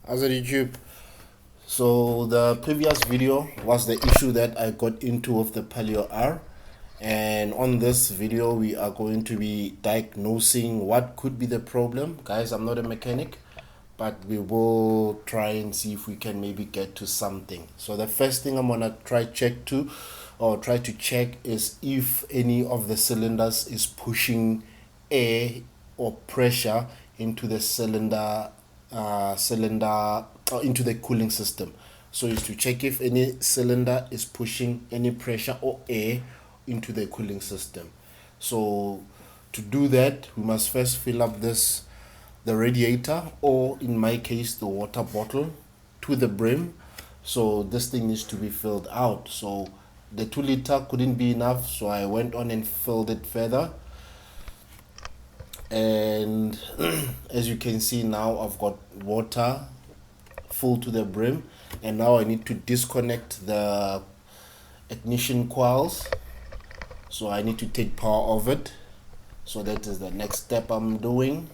As a YouTube. So the previous video was the issue that I got into with the Palio R, and on this video we are going to be diagnosing what could be the problem. Guys, I'm not a mechanic, but we will try and see if we can maybe get to something. So the first thing I'm gonna try to check is if any of the cylinders is pushing air or pressure into the cylinder into the cooling system. So is to check if any cylinder is pushing any pressure or air into the cooling system. So to do that, we must first fill up the radiator, or in my case the water bottle, to the brim. So this thing needs to be filled out. So the 2 liter couldn't be enough, so I went on and filled it further. And as you can see, now I've got water full to the brim, and now I need to disconnect the ignition coils. So I need to take power of it. So that is the next step I'm doing.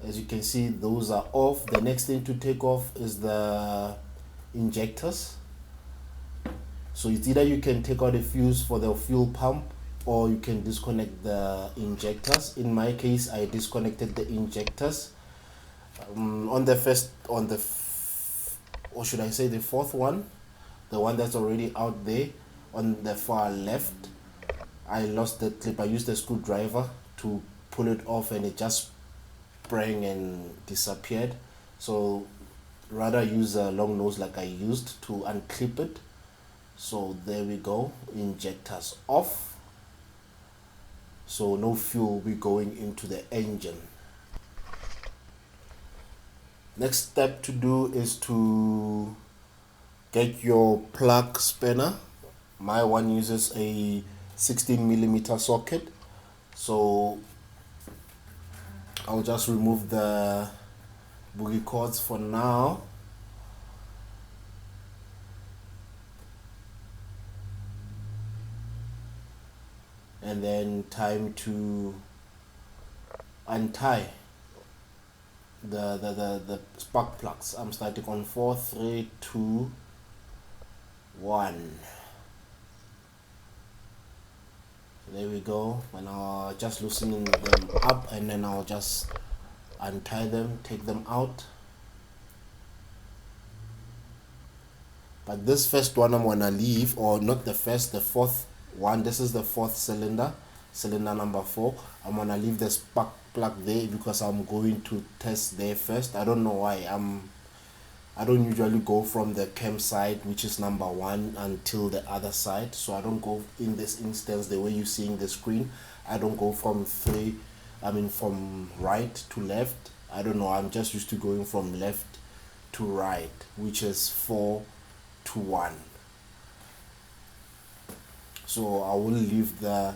As you can see, those are off. The next thing to take off is the injectors. So it's either you can take out a fuse for the fuel pump, or you can disconnect the injectors. In my case, I disconnected the injectors. Or should I say the fourth one, the one that's already out there on the far left, I lost the clip. I used the screwdriver to pull it off, and it just sprang and disappeared. So rather use a long nose like I used to unclip it. So there we go, injectors off, so no fuel will be going into the engine. Next step to do is to get your plug spanner. My one uses a 16mm socket, so I'll just remove the boogie cords for now. And then time to untie the spark plugs. I'm starting on 4, 3, 2, 1. There we go. And I'll just loosening them up, and then I'll just untie them, take them out. But this first one I'm gonna leave, or not the first, the fourth one. This is the fourth cylinder number 4. I'm gonna leave the spark plug there because I'm going to test there first. I don't know why. I don't usually go from the cam side, which is number 1, until the other side. So I don't go, in this instance, the way you're seeing the screen, I don't go from from right to left. I don't know, I'm just used to going from left to right, which is 4 to 1. So I will leave the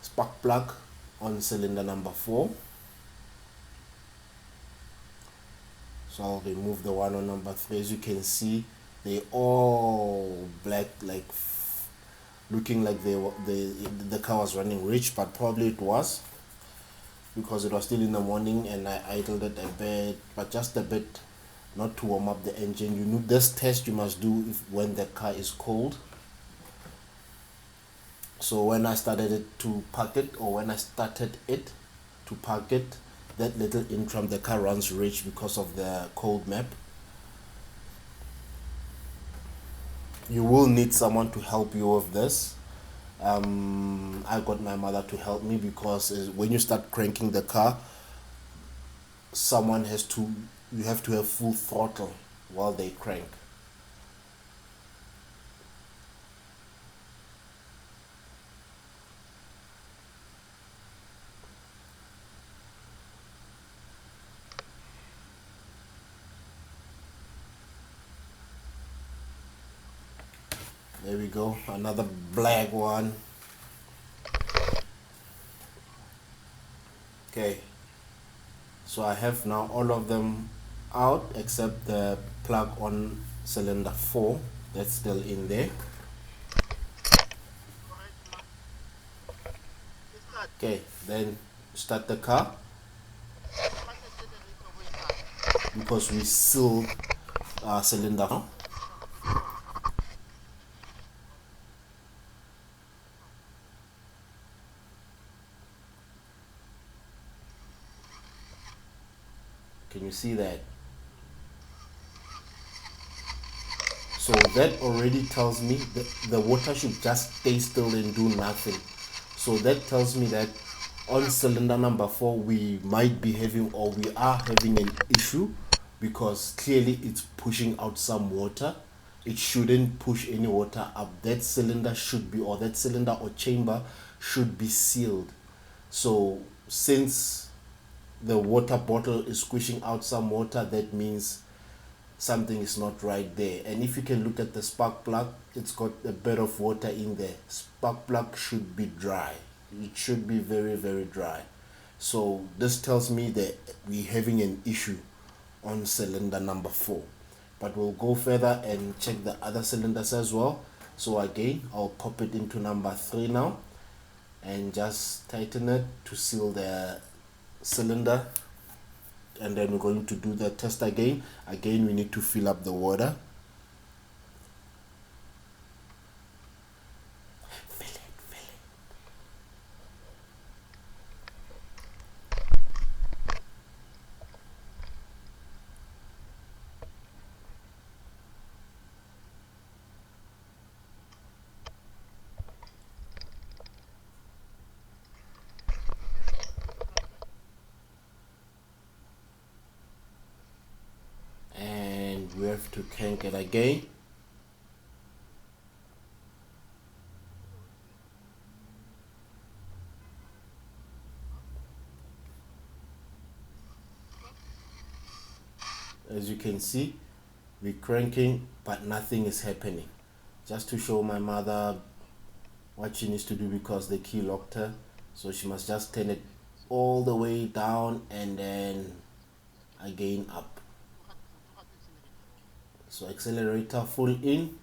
spark plug on cylinder number 4. So I'll remove the one on number 3. As you can see, they all black, like looking like the car was running rich, but probably it was because it was still in the morning and I idled it a bit, but just a bit, not to warm up the engine. You know, this test you must do when the car is cold. So when I started it to park it, or when I started it to park it, that little interim, the car runs rich because of the cold map. You will need someone to help you with this. I got my mother to help me, because when you start cranking the car, you have to have full throttle while they crank. There we go, another black one. Okay, so I have now all of them out except the plug on cylinder 4 that's still in there. Okay, then start the car because we sealed our cylinder now. Can you see that? So that already tells me that the water should just stay still and do nothing. So that tells me that on cylinder number 4 we might be having, or we are having, an issue, because clearly it's pushing out some water. It shouldn't push any water up. That cylinder should be, or that cylinder or chamber should be sealed. So since the water bottle is squishing out some water, that means something is not right there. And if you can look at the spark plug, it's got a bit of water in there. Spark plug should be dry. It should be very, very dry. So this tells me that we're having an issue on cylinder number 4. But we'll go further and check the other cylinders as well. So again, I'll pop it into number 3 now and just tighten it to seal the cylinder. And then we're going to do the test again. Again, we need to fill up the water. Fill it. And we have to crank it again. As you can see, we're cranking, but nothing is happening. Just to show my mother what she needs to do, because the key locked her, so she must just turn it all the way down and then again up. So accelerator full in.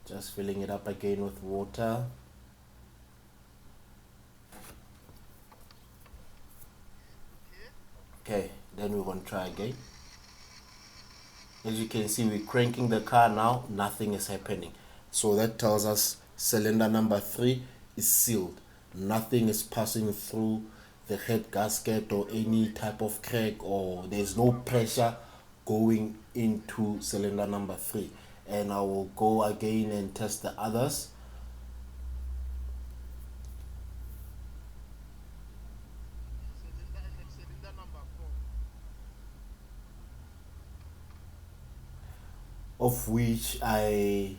Just filling it up again with water. Okay, then we're going to try again. As you can see, we're cranking the car now, nothing is happening. So that tells us cylinder number 3 is sealed. Nothing is passing through the head gasket or any type of crack, or there's no pressure going into cylinder number 3. And I will go again and test the others. Of which I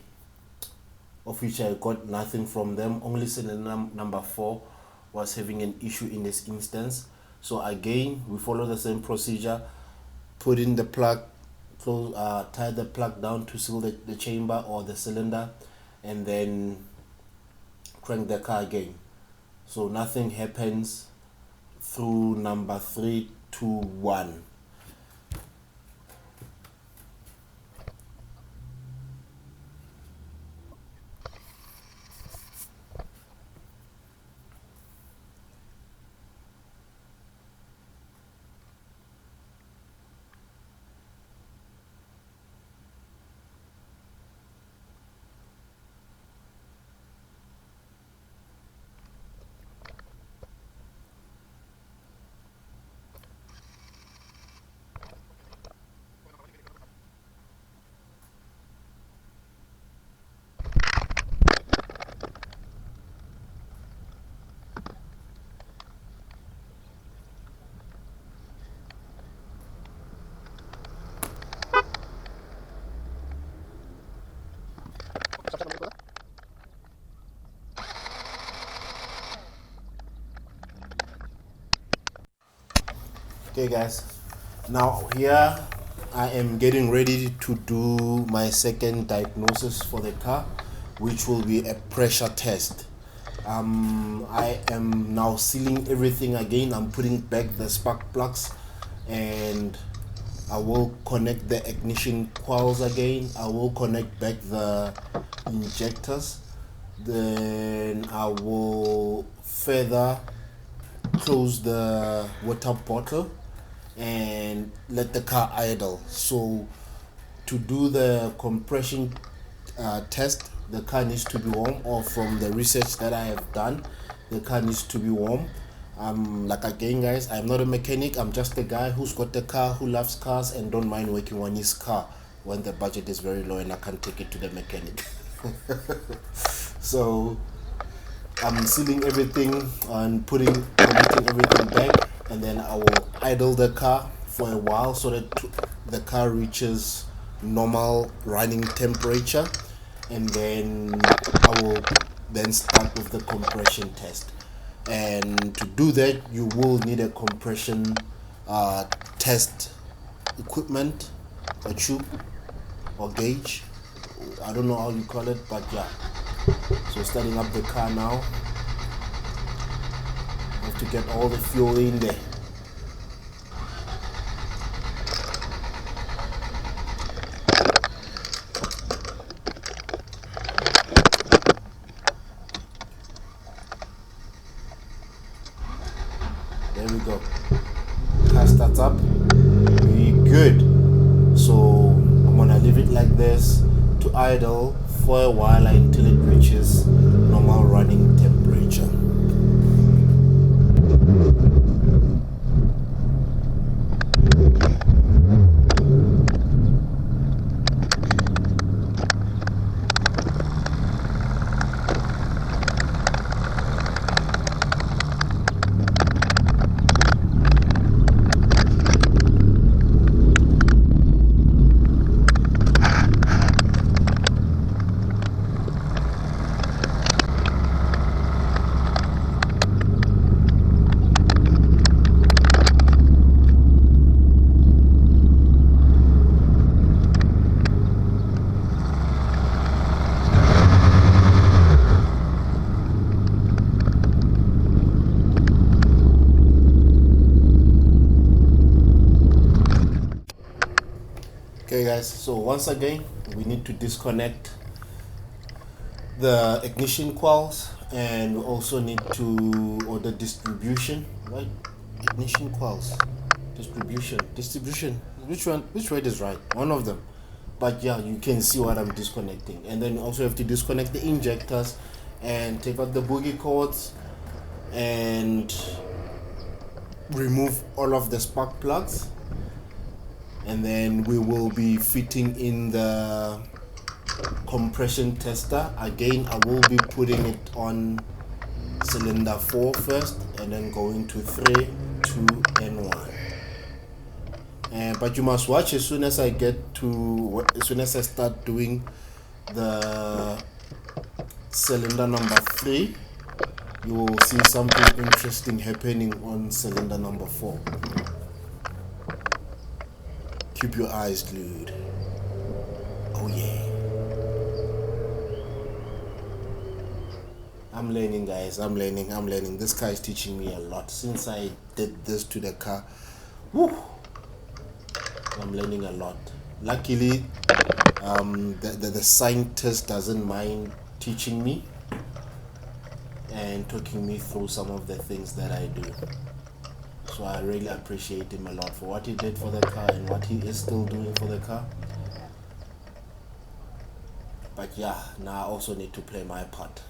got nothing from them. Only cylinder number 4 was having an issue in this instance. So again, we follow the same procedure. Put in the plug, close, tie the plug down to seal the chamber or the cylinder, and then crank the car again. So nothing happens through number 3 to 1. Okay guys, now here I am getting ready to do my second diagnosis for the car, which will be a pressure test. I am now sealing everything again. I'm putting back the spark plugs, and I will connect the ignition coils again. I will connect back the injectors. Then I will further close the water bottle and let the car idle. So to do the compression test, the car needs to be warm, or from the research that I have done, the car needs to be warm. Like again guys, I'm not a mechanic. I'm just a guy who's got a car, who loves cars and don't mind working on his car when the budget is very low and I can't take it to the mechanic. So I'm sealing everything and connecting everything back, and then I will idle the car for a while so that the car reaches normal running temperature, and then I will then start with the compression test. And to do that, you will need a compression test equipment, a tube or gauge, I don't know how you call it, but yeah. So starting up the car now. Have to get all the fuel in there. There we go. Car starts up. We good. So I'm gonna leave it like this to idle for a while until it reaches normal running temperature. Okay guys, so once again we need to disconnect the ignition coils, and we also need to order distribution, right? Ignition coils, distribution, which word is right? One of them. But yeah, you can see what I'm disconnecting. And then you also have to disconnect the injectors and take out the boogie cords and remove all of the spark plugs, and then we will be fitting in the compression tester. Again, I will be putting it on cylinder 4 first, and then going to 3, 2 and 1. But you must watch as soon as I start doing the cylinder number 3, you will see something interesting happening on cylinder number 4. Keep your eyes glued. Oh yeah. I'm learning guys, I'm learning. This car is teaching me a lot since I did this to the car. Woo! I'm learning a lot. Luckily, the scientist doesn't mind teaching me and talking me through some of the things that I do. So I really appreciate him a lot for what he did for the car and what he is still doing for the car. But yeah, now I also need to play my part.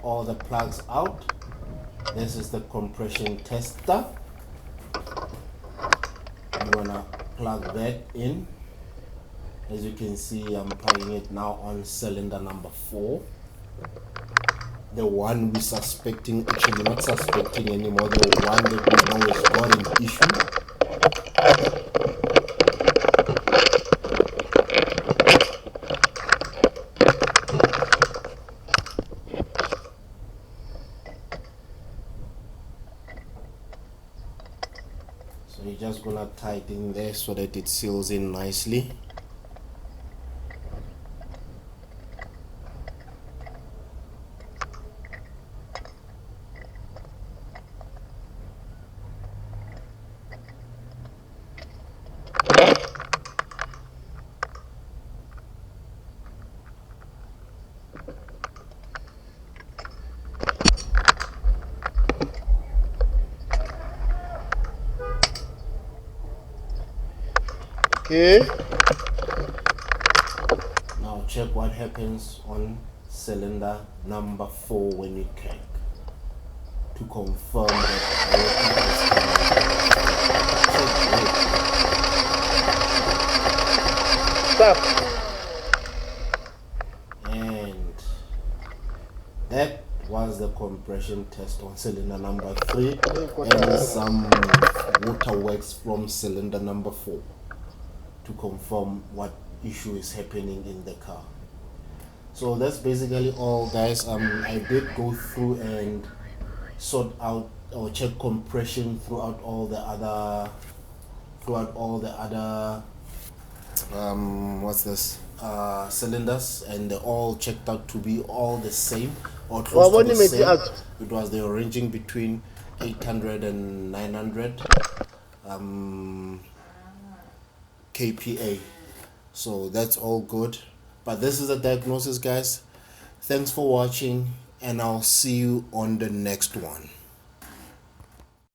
all the plugs out. This is the compression tester. I'm gonna plug that in. As you can see, I'm plugging it now on cylinder number 4. The one we're suspecting, actually not suspecting anymore, the one that we know is got an issue. So you're just gonna tie it in there so that it seals in nicely. Okay. Now check what happens on cylinder number 4 when you crank to confirm that Stop. And that was the compression test on cylinder number 3 and some waterworks from cylinder number 4 to confirm what issue is happening in the car. So that's basically all, guys. I did go through and sort out or check compression throughout all the other cylinders, and they all checked out to be all the same or close to the same. It was they were ranging between 800 and 900 kPa. So that's all good, but this is a diagnosis, guys. Thanks for watching, and I'll see you on the next one.